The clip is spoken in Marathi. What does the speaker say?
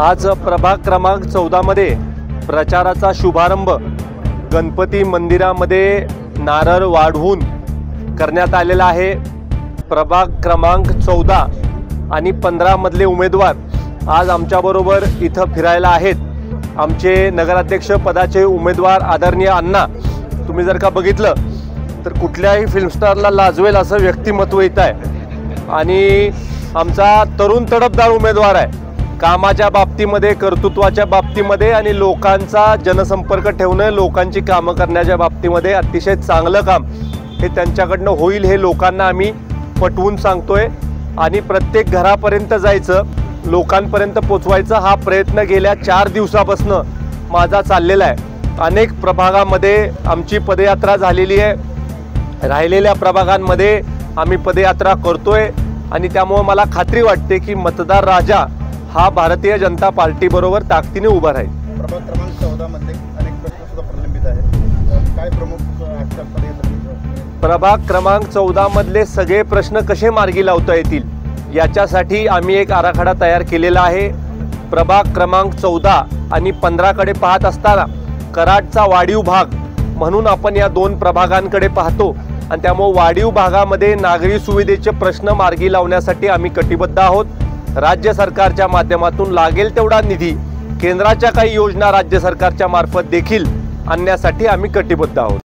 आज प्रभाग क्रमांक 14 मध्ये प्रचाराचा शुभारंभ गणपती मंदिरामध्ये नारळ वाढवून करण्यात आलेला आहे। प्रभाग क्रमांक 14 आणि 15 मधले उमेदवार आज आमच्याबरोबर इथं फिरायला आहेत। आमचे नगराध्यक्ष पदाचे उमेदवार आदरणीय अण्णा, तुम्ही जर का बघितलं तर कुठल्याही फिल्मस्टारला लाजवेल असं व्यक्तिमत्व इथं आहे आणि आमचा तरुण तडफदार उमेदवार आहे। कामाच्या बाबतीमध्ये, कर्तृत्वाच्या बाबतीमध्ये आणि लोकांचा जनसंपर्क ठेवणं, लोकांची कामं करण्याच्या बाबतीमध्ये अतिशय चांगलं काम हे त्यांच्याकडनं होईल हे लोकांना आम्ही पटवून सांगतोय आणि प्रत्येक घरापर्यंत जायचं, लोकांपर्यंत पोचवायचं हा प्रयत्न गेल्या 4 दिवसापासून माझा चाललेला आहे। अनेक प्रभागामध्ये आमची पदयात्रा झालेली आहे, राहिलेल्या प्रभागांमध्ये आम्ही पदयात्रा करतोय आणि त्यामुळे मला खात्री वाटते की मतदार राजा हा भारतीय जनता पार्टी बरोबर ताकदीने उभा राहील। प्रभाग क्रमांक 14 मध्ये अनेक प्रश्न सुद्धा प्रलंबित आहेत, काय प्रमुख आजच्या पदयात्रेत? प्रभाग क्रमांक 14 मधले सगळे प्रश्न कसे मार्गी लावता येतील याच्यासाठी आम्ही एक आराखडा तयार केलेला आहे। प्रभाग क्रमांक 14 आणि 15 कडे पाहत असताना कराडचा वाढीव भाग म्हणून आपण या 2 प्रभागांकडे पाहतो आणि त्यामुळे वाढीव भागामध्ये नागरी सुविधेचे प्रश्न मार्गी लावण्यासाठी आम्ही कटिबद्ध आहोत। राज्य सरकारच्या माध्यमातून लागेल तेवढा निधी, केंद्राच्या काही योजना राज्य सरकारच्या मार्फत देखील आणण्यासाठी आम्ही कटिबद्ध आहोत।